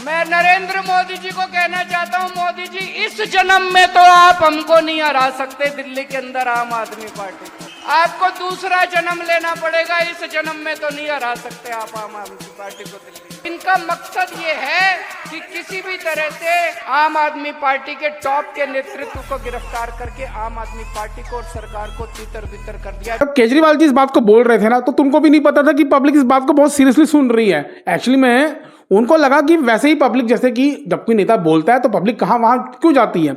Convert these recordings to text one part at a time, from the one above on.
मैं नरेंद्र मोदी जी को कहना चाहता हूं, मोदी जी इस जन्म में तो आप हमको नहीं हरा सकते दिल्ली के अंदर आम आदमी पार्टी को। आपको दूसरा जन्म लेना पड़ेगा, इस जन्म में तो नहीं हरा सकते आप आम आदमी पार्टी को दिल्ली। इनका मकसद ये है कि किसी भी तरह से आम आदमी पार्टी के टॉप के नेतृत्व को गिरफ्तार करके आम आदमी पार्टी को और सरकार को तितर बितर कर दिया। जब केजरीवाल जी इस बात को बोल रहे थे ना, तो तुमको भी नहीं पता था कि पब्लिक इस बात को बहुत सीरियसली सुन रही है। एक्चुअली में उनको लगा कि वैसे ही पब्लिक, जैसे कि जब कोई नेता बोलता है तो पब्लिक कहाँ वहाँ क्यों जाती है,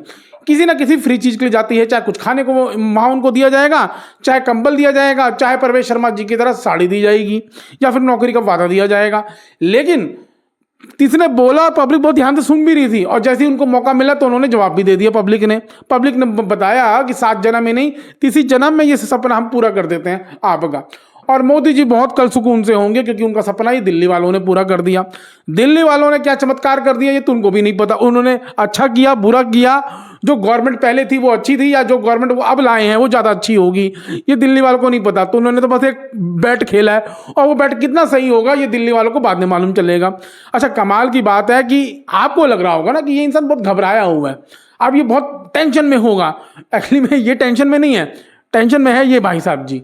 किसी ना किसी फ्री चीज के लिए जाती है। चाहे कुछ खाने को वहाँ उनको दिया जाएगा, चाहे कंबल दिया जाएगा, चाहे परवेश शर्मा जी की तरह साड़ी दी जाएगी, या फिर नौकरी का वादा दिया जाएगा। लेकिन किसी ने बोला और पब्लिक बहुत ध्यान से सुन भी रही थी, और जैसे ही उनको मौका मिला तो उन्होंने जवाब भी दे दिया। पब्लिक ने बताया कि 7 जन्म में नहीं, 30 जन्म में ये सपना हम पूरा कर देते हैं आपका। और मोदी जी बहुत कल सुकून से होंगे, क्योंकि उनका सपना ही दिल्ली वालों ने पूरा कर दिया। दिल्ली वालों ने क्या चमत्कार कर दिया ये तुमको भी नहीं पता। उन्होंने अच्छा किया, बुरा किया, जो गवर्नमेंट पहले थी वो अच्छी थी, या जो गवर्नमेंट वो अब लाए हैं वो ज़्यादा अच्छी होगी, ये दिल्ली वालों को नहीं पता। तो उन्होंने तो बस एक बैट खेला है, और वो बैट कितना सही होगा ये दिल्ली वालों को बाद में मालूम चलेगा। अच्छा, कमाल की बात है कि आपको लग रहा होगा ना कि ये इंसान बहुत घबराया हुआ है, अब ये बहुत टेंशन में होगा। एक्चुअली में ये टेंशन में नहीं है, टेंशन में है ये भाई साहब जी।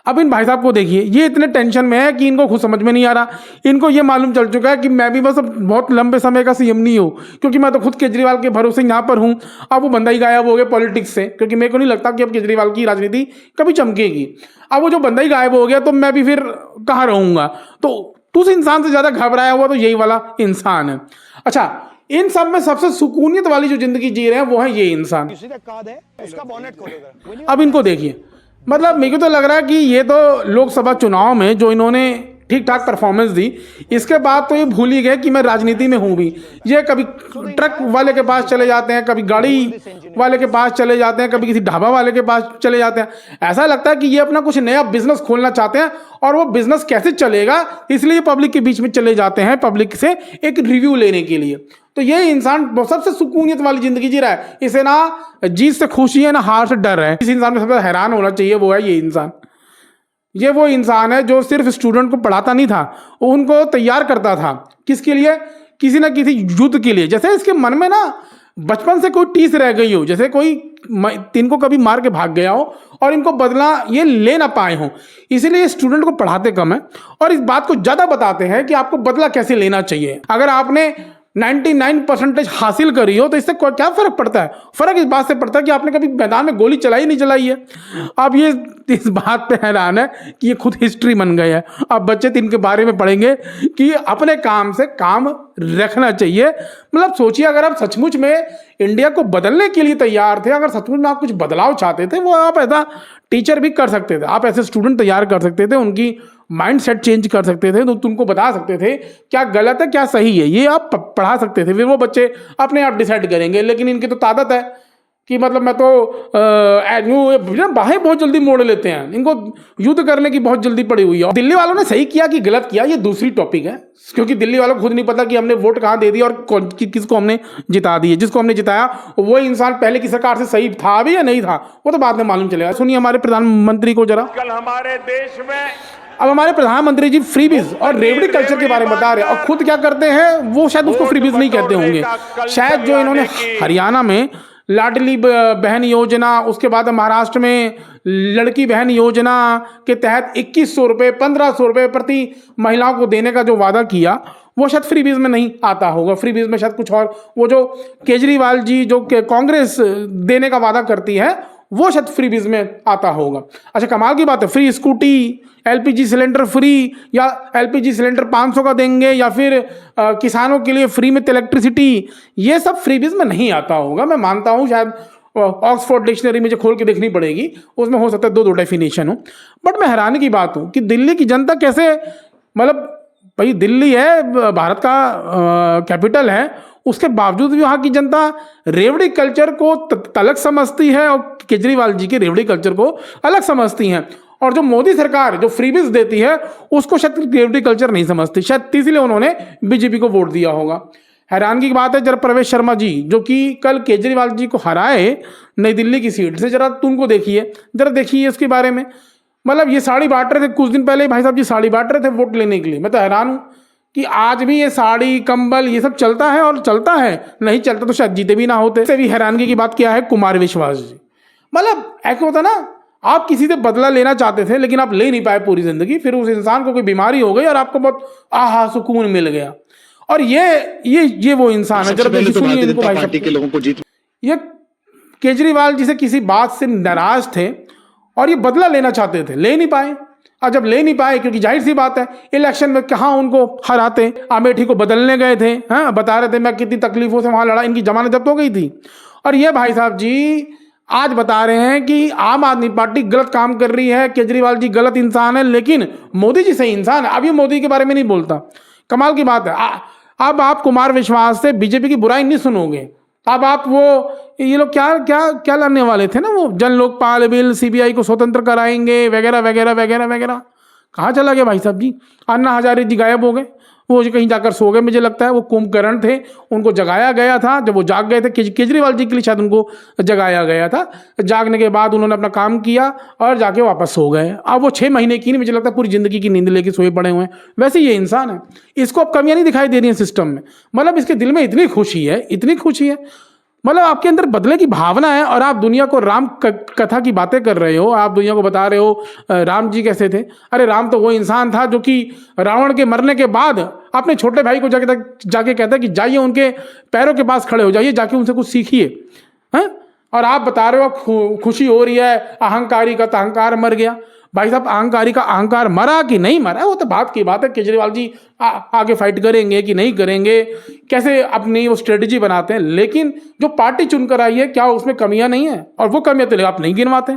अब इन भाई साहब को देखिए, ये इतने टेंशन में है कि इनको खुद समझ में नहीं आ रहा। इनको ये मालूम चल चुका है कि मैं भी बस बहुत लंबे समय का सीएम नहीं हूँ, क्योंकि मैं तो खुद केजरीवाल के भरोसे यहाँ पर हूँ। अब वो बंदा ही गायब हो गया पॉलिटिक्स से, क्योंकि मेरे को नहीं लगता कि अब केजरीवाल की राजनीति कभी चमकेगी। अब वो जो बंदा ही गायब हो गया तो मैं भी फिर कहाँ रहूँगा। तो उस इंसान से ज़्यादा घबराया हुआ तो यही वाला इंसान है। अच्छा, इन सब में सबसे सुकूनियत वाली जो जिंदगी जी रहे हैं वो है ये इंसान। अब इनको देखिए, मतलब मेरे को तो लग रहा है कि ये तो लोकसभा चुनाव में जो इन्होंने ठीक ठाक परफॉर्मेंस दी, इसके बाद तो ये भूल ही गए कि मैं राजनीति में हूँ भी। ये कभी ट्रक वाले के पास चले जाते हैं, कभी गाड़ी वाले के पास चले जाते हैं, कभी किसी ढाबा वाले के पास चले जाते हैं। ऐसा लगता है कि ये अपना कुछ नया बिजनेस खोलना चाहते हैं, और वो बिजनेस कैसे चलेगा इसलिए पब्लिक के बीच में चले जाते हैं, पब्लिक से एक रिव्यू लेने के लिए। तो ये इंसान सबसे सुकूनियत वाली जिंदगी जी रहा है। इसे ना जीत से खुशी है ना हार से डर है। इस इंसान में सबसे हैरान होना चाहिए वो है ये इंसान। ये वो इंसान है जो सिर्फ स्टूडेंट को पढ़ाता नहीं था, उनको तैयार करता था। किसके लिए? किसी ना किसी युद्ध के लिए। जैसे इसके मन में ना बचपन से कोई टीस रह गई हो, जैसे कोई इनको कभी मार के भाग गया हो और इनको बदला ये ले ना पाए हो, इसीलिए स्टूडेंट को पढ़ाते कम है और इस बात को ज़्यादा बताते हैं कि आपको बदला कैसे लेना चाहिए। अगर आपने 99% हासिल करी हो तो इससे क्या फर्क पड़ता है? फर्क इस बात से पड़ता है कि आपने कभी मैदान में गोली चलाई नहीं चलाई है। अब ये इस बात पे हैरान है कि ये खुद हिस्ट्री बन गए है। अब बच्चे इनके बारे में पढ़ेंगे कि अपने काम से काम रखना चाहिए। मतलब सोचिए, अगर आप सचमुच में इंडिया को बदलने के लिए तैयार थे, अगर सचमुच में आप कुछ बदलाव चाहते थे, वो आप ऐसा टीचर भी कर सकते थे, आप ऐसे स्टूडेंट तैयार कर सकते थे, उनकी माइंड सेट चेंज कर सकते थे, तो तुमको बता सकते थे क्या गलत है क्या सही है, ये आप पढ़ा सकते थे। फिर वो बच्चे अपने आप डिसाइड करेंगे। लेकिन इनकी तो आदत है कि मतलब मैं तो बाहें बहुत जल्दी मोड़ लेते हैं, इनको युद्ध करने की बहुत जल्दी पड़ी हुई है। दिल्ली वालों ने सही किया कि गलत किया ये दूसरी टॉपिक है, क्योंकि दिल्ली वालों को खुद नहीं पता कि हमने वोट कहाँ दे दिया और किसको हमने जिता दिए। जिसको हमने जिताया वो इंसान पहले की सरकार से सही था भी या नहीं था, वो तो बाद में मालूम चलेगा। सुनिए हमारे प्रधानमंत्री को जरा। कल हमारे देश में अब हमारे प्रधानमंत्री जी फ्रीबीज और रेवड़ी कल्चर के बारे में बता रहे हैं, और खुद क्या करते हैं वो शायद उसको फ्रीबीज नहीं कहते होंगे। शायद जो इन्होंने हरियाणा में लाडली बहन योजना, उसके बाद महाराष्ट्र में लड़की बहन योजना के तहत 2100 रुपये 1500 रुपये प्रति महिलाओं को देने का जो वादा किया, वो शायद फ्रीबीज में नहीं आता होगा। फ्रीबीज में शायद कुछ और, वो जो केजरीवाल जी जो कांग्रेस देने का वादा करती है वो शायद फ्रीबीज में आता होगा। अच्छा, कमाल की बात है, free scooty, LPG cylinder free, या एलपीजी सिलेंडर 500 का देंगे, या फिर किसानों के लिए फ्री में इलेक्ट्रिसिटी, ये सब फ्रीबीज में नहीं आता होगा। मैं मानता हूँ शायद ऑक्सफोर्ड डिक्शनरी मुझे खोल के देखनी पड़ेगी, उसमें हो सकता है दो डेफिनेशन हो। बट मैं हैरानी की बात हूँ कि दिल्ली की जनता कैसे, मतलब भाई दिल्ली है भारत का कैपिटल है, उसके बावजूद भी वहाँ की जनता रेवड़ी कल्चर को अलग समझती है और केजरीवाल जी के रेवड़ी कल्चर को अलग समझती हैं। और जो मोदी सरकार जो फ्रीबीज देती है उसको शायद रेवड़ी कल्चर नहीं समझती, शायद इसीलिए उन्होंने बीजेपी को वोट दिया होगा। हैरानगी की बात है, जरा प्रवेश शर्मा जी जो कि कल केजरीवाल जी को हराए नई दिल्ली की सीट से, जरा तुमको देखिए, जरा देखिए इसके बारे में। मतलब ये साड़ी बांट रहे थे कुछ दिन पहले, भाई साहब जी साड़ी बांट रहे थे वोट लेने के लिए। मैं तो हैरान हूँ कि आज भी ये साड़ी कंबल ये सब चलता है, और चलता है, नहीं चलता तो शायद जीते भी ना होते। इससे भी हैरानगी की बात क्या है, कुमार विश्वास जी, मतलब ऐसा होता ना, आप किसी से बदला लेना चाहते थे लेकिन आप ले नहीं पाए पूरी जिंदगी, फिर उस इंसान को कोई बीमारी हो गई और आपको बहुत आहा सुकून मिल गया। और ये वो इंसान है। जरा सुनिए इनको भाई साहब के लोगों को जीत, ये केजरीवाल जी से किसी बात से नाराज थे और ये बदला लेना चाहते थे, ले नहीं पाए। और जब ले नहीं पाए, क्योंकि जाहिर सी बात है इलेक्शन में कहाँ उनको हराते, अमेठी को बदलने गए थे, हाँ बता रहे थे मैं कितनी तकलीफों से वहां लड़ा, इनकी जमानत जब्त हो गई थी। और ये भाई साहब जी आज बता रहे हैं कि आम आदमी पार्टी गलत काम कर रही है, केजरीवाल जी गलत इंसान है, लेकिन मोदी जी सही इंसान है। अब ये मोदी के बारे में नहीं बोलता, कमाल की बात है। अब आप कुमार विश्वास से बीजेपी की बुराई नहीं सुनोगे। अब आप वो ये लोग क्या क्या क्या लाने वाले थे ना, वो जन लोकपाल बिल, सीबीआई को स्वतंत्र कराएंगे वगैरह वगैरह वगैरह वगैरह, कहाँ चला गया भाई साहब जी? अन्ना हजारे जी गायब हो गए, वो कहीं जाकर सो गए मुझे लगता है। वो कुंभकर्ण थे, उनको जगाया गया था, जब वो जाग गए थे केजरीवाल जी के लिए शायद उनको जगाया गया था। जागने के बाद उन्होंने अपना काम किया और जाके वापस सो गए। अब वो 6 महीने की नहीं, मुझे लगता है पूरी जिंदगी की नींद लेके सोए पड़े हुए हैं। वैसे ये इंसान है, इसको अब कमियां नहीं दिखाई दे रही हैं सिस्टम में। मतलब इसके दिल में इतनी खुशी है, इतनी खुशी है, मतलब आपके अंदर बदले की भावना है, और आप दुनिया को राम कथा की बातें कर रहे हो। आप दुनिया को बता रहे हो राम जी कैसे थे। अरे राम तो वो इंसान था जो कि रावण के मरने के बाद अपने छोटे भाई को जाके कहता है कि जाइए उनके पैरों के पास खड़े हो जाइए, जाके उनसे कुछ सीखिए, हैं? और आप बता रहे हो खुशी हो रही है, अहंकारी का तो अहंकार मर गया। भाई साहब अहंकारी का अहंकार मरा कि नहीं मरा वो तो बात की बात है। केजरीवाल जी आगे फाइट करेंगे कि नहीं करेंगे, कैसे अपनी वो स्ट्रेटजी बनाते हैं, लेकिन जो पार्टी चुनकर आई है क्या उसमें कमियां नहीं है? और वो कमियां तो आप नहीं गिनवाते।